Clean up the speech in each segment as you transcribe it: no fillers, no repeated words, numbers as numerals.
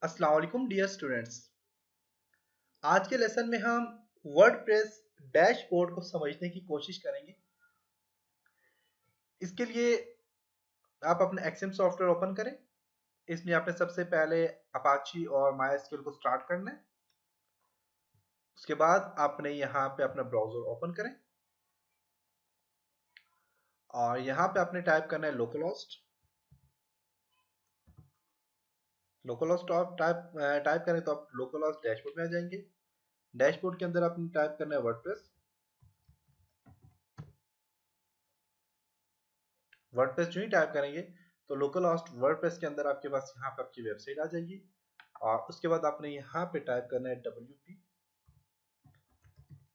अस्सलाम वालेकुम dear students. आज के लेसन में हम वर्डप्रेस डैशबोर्ड को समझने की कोशिश करेंगे। इसके लिए आप अपना एक्सएम सॉफ्टवेयर ओपन करें। इसमें आपने सबसे पहले अपाची और मायस्क्यूएल को स्टार्ट करना है। उसके बाद आपने यहाँ पे अपना ब्राउजर ओपन करें और यहाँ पे आपने टाइप करना है लोकलहोस्ट। लोकलहोस्ट आप टाइप करें तो आप लोकलहोस्ट डैशबोर्ड में आ जाएंगे। डैशबोर्ड के अंदर आपने टाइप करना है वर्डप्रेस। वर्डप्रेस जो ही टाइप करेंगे तो लोकल होस्ट वर्डप्रेस के अंदर आपके पास यहाँ पे आपकी वेबसाइट आ जाएगी और उसके बाद आपने यहाँ पे टाइप करना है WP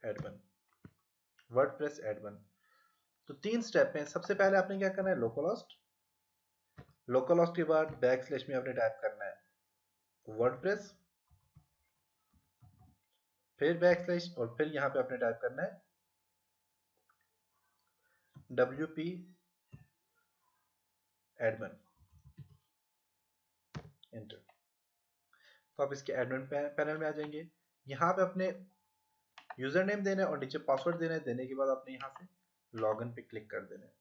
एडमिन, वर्डप्रेस एडमिन। तो 3 स्टेप हैं। सबसे पहले आपने क्या करना है लोकल होस्ट। लोकल होस्ट के बाद बैकस्लैश में आपने टाइप करना है वर्डप्रेस, फिर बैकस्लैश और फिर यहाँ पे आपने टाइप करना है WP एडमिन, एंटर। तो आप इसके एडमिन पैनल में आ जाएंगे। यहाँ पे अपने यूजर नेम देना है और नीचे पासवर्ड देना है। देने के बाद आपने यहाँ से लॉगिन पे क्लिक कर देना है।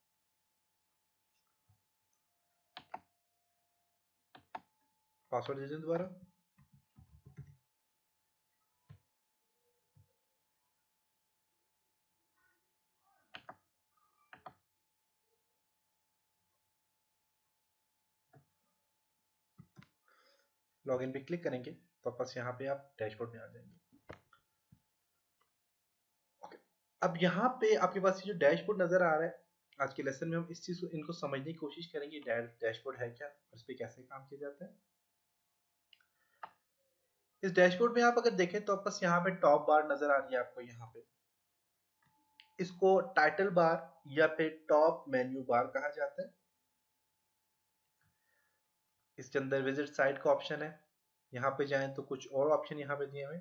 पासवर्ड दे दें दोबारा। लॉगिन पे क्लिक करेंगे तो वापस यहाँ पे आप डैशबोर्ड में आ जाएंगे। ओके, अब यहाँ पे आपके पास ये जो डैशबोर्ड नजर आ रहा है, आज के लेसन में हम इस चीज को इनको समझने की कोशिश करेंगे। डैशबोर्ड है क्या और इस पे कैसे काम किया जाता है। इस डैशबोर्ड में आप अगर देखें तो आपस यहाँ पे टॉप बार नजर आ रही है आपको। यहाँ पे इसको टाइटल बार या फिर टॉप मेन्यू बार कहा जाता है। इसके अंदर विजिट साइट का ऑप्शन है। यहाँ पे जाएं तो कुछ और ऑप्शन यहाँ पे दिए हुए।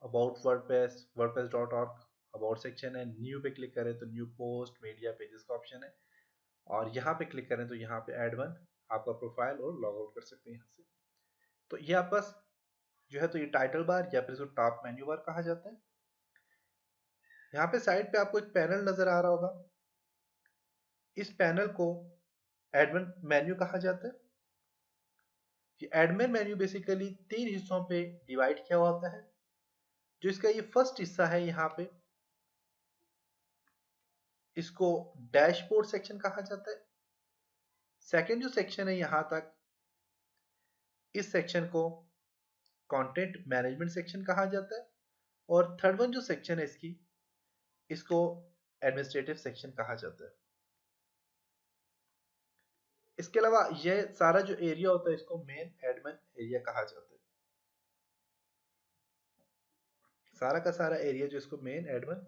About WordPress, wordpress.org, about section है। न्यू पे क्लिक करें तो न्यू पोस्ट मीडिया पेजेस का ऑप्शन है और यहाँ पे क्लिक करें तो यहाँ पे ऐड वन आपका प्रोफाइल और लॉग आउट कर सकते हैं यहाँ से। तो ये आपस जो है तो ये टाइटल बार या फिर इसको टॉप मेन्यू बार कहा जाता है। यहाँ पे साइड पे आपको एक पैनल नजर आ रहा होगा। इस पैनल को एडमिन मेन्यू कहा जाता है। ये एडमिन मेन्यू बेसिकली 3 हिस्सों पे डिवाइड किया हुआ होता है। जो इसका ये फर्स्ट हिस्सा है यहाँ पे, इसको डैशबोर्ड सेक्शन कहा जाता है। सेकंड जो सेक्शन है यहाँ तक, इस सेक्शन को कंटेंट मैनेजमेंट सेक्शन कहा जाता है। और थर्ड वन जो सेक्शन है इसको एडमिनिस्ट्रेटिव सेक्शन कहा जाता है। इसके अलावा यह सारा जो एरिया होता है इसको मेन एडमिन एरिया कहा जाता है। सारा का सारा एरिया जो इसको मेन एडमिन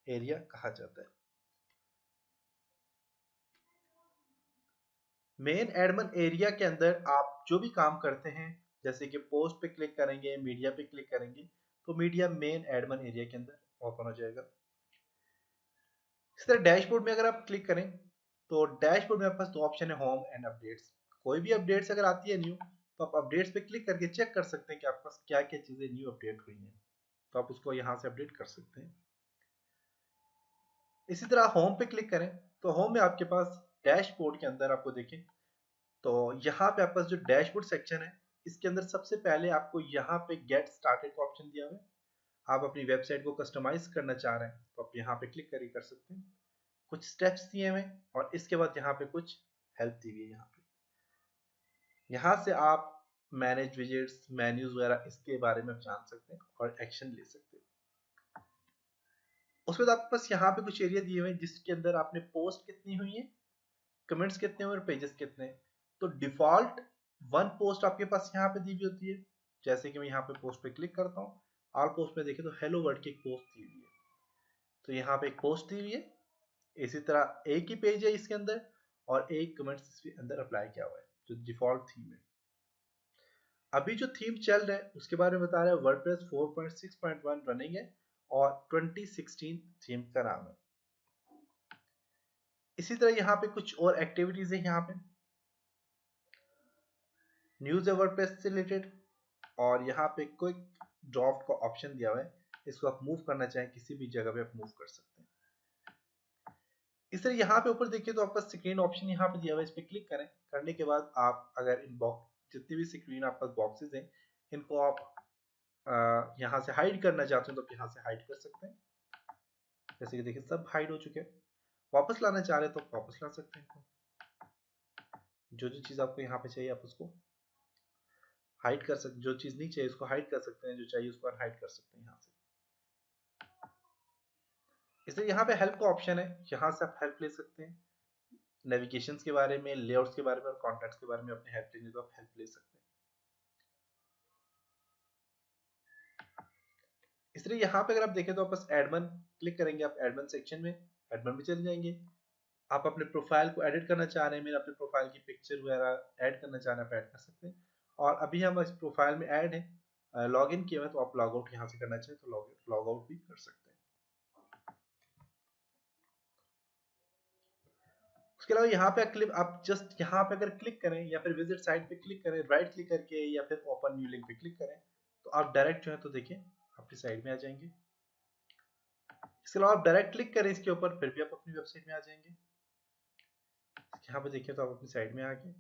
एरिया कहा जाता है। मेन एडमिन एरिया के अंदर आप जो भी काम करते हैं, जैसे कि पोस्ट पे क्लिक करेंगे, मीडिया पे क्लिक करेंगे, तो मीडिया मेन एडमिन एरिया के अंदर ओपन हो जाएगा। इस तरह डैशबोर्ड में अगर आप क्लिक करें तो डैशबोर्ड में आपके पास 2 ऑप्शन है, होम एंड अपडेट्स। कोई भी अपडेट्स अगर आती है न्यू तो आप अपडेट्स पे क्लिक करके चेक कर सकते हैं कि आपके पास क्या क्या चीजें न्यू अपडेट हुई हैं, तो आप उसको यहाँ से अपडेट कर सकते हैं। इसी तरह होम पे क्लिक करें तो होम में आपके पास डैशबोर्ड के अंदर आपको देखें तो यहाँ पे आपके पास जो डैशबोर्ड सेक्शन है इसके अंदर सबसे पहले आपको यहाँ पे गेट स्टार्टेड का ऑप्शन दिया हुआ है। आप अपनी वेबसाइट को कस्टमाइज करना चाह रहे हैं तो आप यहाँ पे क्लिक करके कर सकते हैं। कुछ स्टेप्स दिए हुए और इसके बाद यहाँ पे कुछ हेल्प दी हुई है। यहाँ से आप मैनेज विजेट्स, मेन्यूज वगैरह इसके बारे में जान सकते हैं और एक्शन ले सकते हैं। उसके बाद आपके पास यहाँ पे कुछ एरिया दिए हुए हैं जिसके अंदर आपने पोस्ट कितनी हुई है, कमेंट्स कितने हुए और पेजेस कितने। तो डिफॉल्ट 1 पोस्ट आपके पास यहाँ पे दी हुई होती है। जैसे कि मैं यहाँ पे पोस्ट पे क्लिक करता हूँ, ऑल पोस्ट में देखें तो हेलो वर्ल्ड की एक पोस्ट दी हुई है, तो यहाँ पे एक पोस्ट दी हुई है। इसी तरह एक ही पेज है इसके अंदर और एक कमेंट्स इसके अंदर अप्लाई किया हुआ है जो डिफॉल्ट थीम है। अभी जो थीम चल रहा है उसके बारे में बता रहा है, वर्डप्रेस 4.6.1 रनिंग है और 2016 थीम का नाम है। इसी तरह यहाँ पे कुछ और एक्टिविटीज है। यहाँ पे न्यूज है वर्डप्रेस से रिलेटेड, और यहाँ पे क्विक ड्राफ्ट का ऑप्शन दिया हुआ है, इसको आप मूव करना चाहें किसी भी जगह पे आप मूव कर सकते हैं। इस तरह यहाँ पे ऊपर देखिए तो आपका स्क्रीन ऑप्शन यहाँ पे दिया हुआ है, इस पर क्लिक करें। करने के बाद आप अगर इन बॉक्स जितनी भी स्क्रीन आपके पास बॉक्सेस हैं इनको आप यहाँ से हाइड करना चाहते हैं तो आप यहाँ से हाइड कर सकते हैं। जैसे कि देखिए सब हाइड हो चुके हैं। वापस लाना चाह रहे हैं तो वापस ला सकते हैं इनको। जो जो चीज़ आपको यहाँ पे चाहिए आप उसको हाइड कर सकते, जो चीज़ नहीं चाहिए उसको हाइड कर सकते हैं, जो चाहिए उसको हाइड कर सकते हैं यहाँ से। इसलिए यहाँ पे हेल्प का ऑप्शन है, यहाँ से आप हेल्प ले सकते हैं। नेविगेशन के बारे में, लेआउट्स के बारे में और कॉन्टैक्ट्स के बारे में अपनी हेल्प लेनी तो आप हेल्प ले सकते हैं। इसलिए यहाँ पे अगर आप देखें तो आप बस एडमिन क्लिक करेंगे, आप एडमिन सेक्शन में एडमिन में चले जाएंगे। आप अपने प्रोफाइल को एडिट करना चाह रहे हैं, मेरे अपने प्रोफाइल की पिक्चर वगैरह ऐड करना चाह रहे हैं, आप ऐड कर सकते हैं। और अभी हम इस प्रोफाइल में ऐड है, लॉग इन किया हुआ है, तो आप लॉग आउट यहाँ से करना चाहें तो लॉग आउट भी कर सकते हैं। उसके अलावा यहाँ पे क्लिक, आप जस्ट यहाँ पे अगर क्लिक करें या फिर विजिट साइट पे क्लिक करें, राइट क्लिक करके या फिर ओपन न्यू लिंक पे क्लिक करें तो आप डायरेक्ट जो है तो देखिए अपनी साइट में आ जाएंगे। इसके अलावा आप डायरेक्ट क्लिक करें इसके ऊपर फिर भी आप अपनी वेबसाइट में आ जाएंगे। यहाँ पे देखिए तो आप अपनी साइट में आ गए।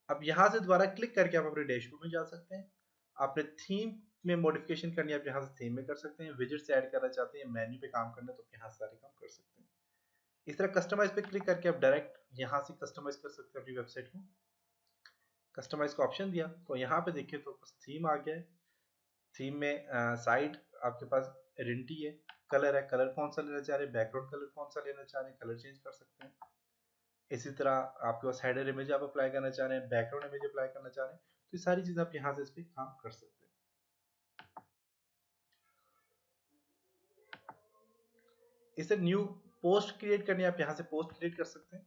अब यहाँ से दोबारा क्लिक करके आप अपने डैशबोर्ड में जा सकते हैं। आपने थीम में मॉडिफिकेशन करनी है आप यहाँ से थीम में कर सकते हैं। विजिट्स ऐड करना चाहते हैं, मेन्यू पे काम करना है तो यहाँ सारे काम कर सकते हैं। इस तरह कस्टमाइज पे क्लिक करके आप डायरेक्ट यहाँ से कस्टमाइज कर सकते हैं अपनी वेबसाइट को। कस्टमाइज का ऑप्शन दिया तो यहाँ पे देखिए तो बस थीम आ गया है। थीम में साइड आपके पास आइडेंटिटी है, कलर है, कलर कौन सा लेना चाह रहे हैं, बैकग्राउंड कलर कौन सा लेना चाह रहे हैं, कलर चेंज कर सकते हैं। इसी तरह आपके पास हेडर इमेज आप अप्लाई करना चाह रहे हैं, बैकग्राउंड इमेज अप्लाई करना चाह रहे हैं, तो ये सारी चीजें आप यहाँ से इस पर काम कर सकते हैं। इसे न्यू पोस्ट क्रिएट करनी है, आप यहाँ से पोस्ट क्रिएट कर सकते हैं।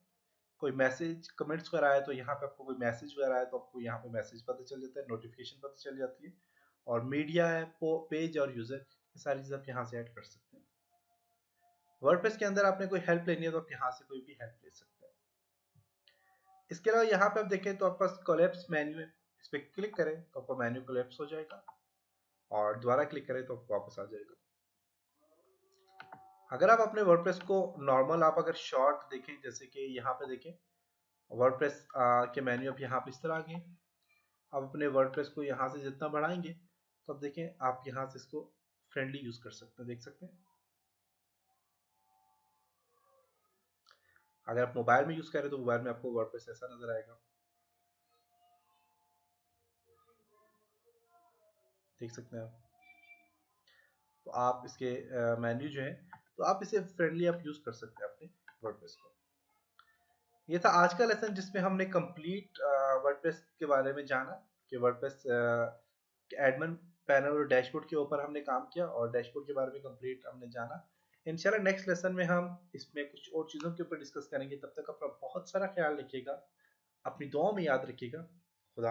कोई मैसेज कमेंट्स वगैरह आए तो यहाँ पे आपको कोई मैसेज वगैरह आए तो आपको यहाँ पे मैसेज पता चल जाता है, नोटिफिकेशन पता चल जाती है। और मीडिया है, पेज और यूजर, ये सारी चीजें आप यहाँ से ऐड कर सकते हैं। वर्डप्रेस के अंदर आपने कोई हेल्प लेनी है तो आप यहाँ से कोई भी हेल्प ले सकते हैं। इसके अलावा यहाँ पे आप देखें तो आपके पास कोलैप्स मेन्यू है, इस पर क्लिक करें तो आपका मेन्यू कोलैप्स हो जाएगा और दोबारा क्लिक करें तो आपको वापस आ जाएगा। अगर आप अपने वर्डप्रेस को नॉर्मल आप अगर शॉर्ट देखें, जैसे कि यहाँ पे देखें वर्डप्रेस के मेन्यू आप यहाँ पे इस तरह आ गए। आप अपने वर्डप्रेस को यहाँ से जितना बढ़ाएंगे तो अब देखें आप यहाँ से इसको फ्रेंडली यूज कर सकते हैं, देख सकते हैं। अगर आप मोबाइल में यूज करें तो मोबाइल में आपको वर्डप्रेस ऐसा नजर आएगा, देख सकते हैं आप। तो आप इसके मेन्यू जो है तो आप इसे फ्रेंडली आप यूज कर सकते हैं अपने वर्डप्रेस को। ये था आज का लेसन जिसमें हमने कंप्लीट वर्डप्रेस के बारे में जाना कि वर्डप्रेस एडमिन पैनल और डैशबोर्ड के ऊपर हमने काम किया और डैशबोर्ड के बारे में कंप्लीट हमने जाना। इंशाल्लाह नेक्स्ट लेसन में हम इसमें कुछ और चीज़ों के ऊपर डिस्कस करेंगे। तब तक अपना बहुत सारा ख्याल रखिएगा, अपनी दुआओं में याद रखिएगा। खुदा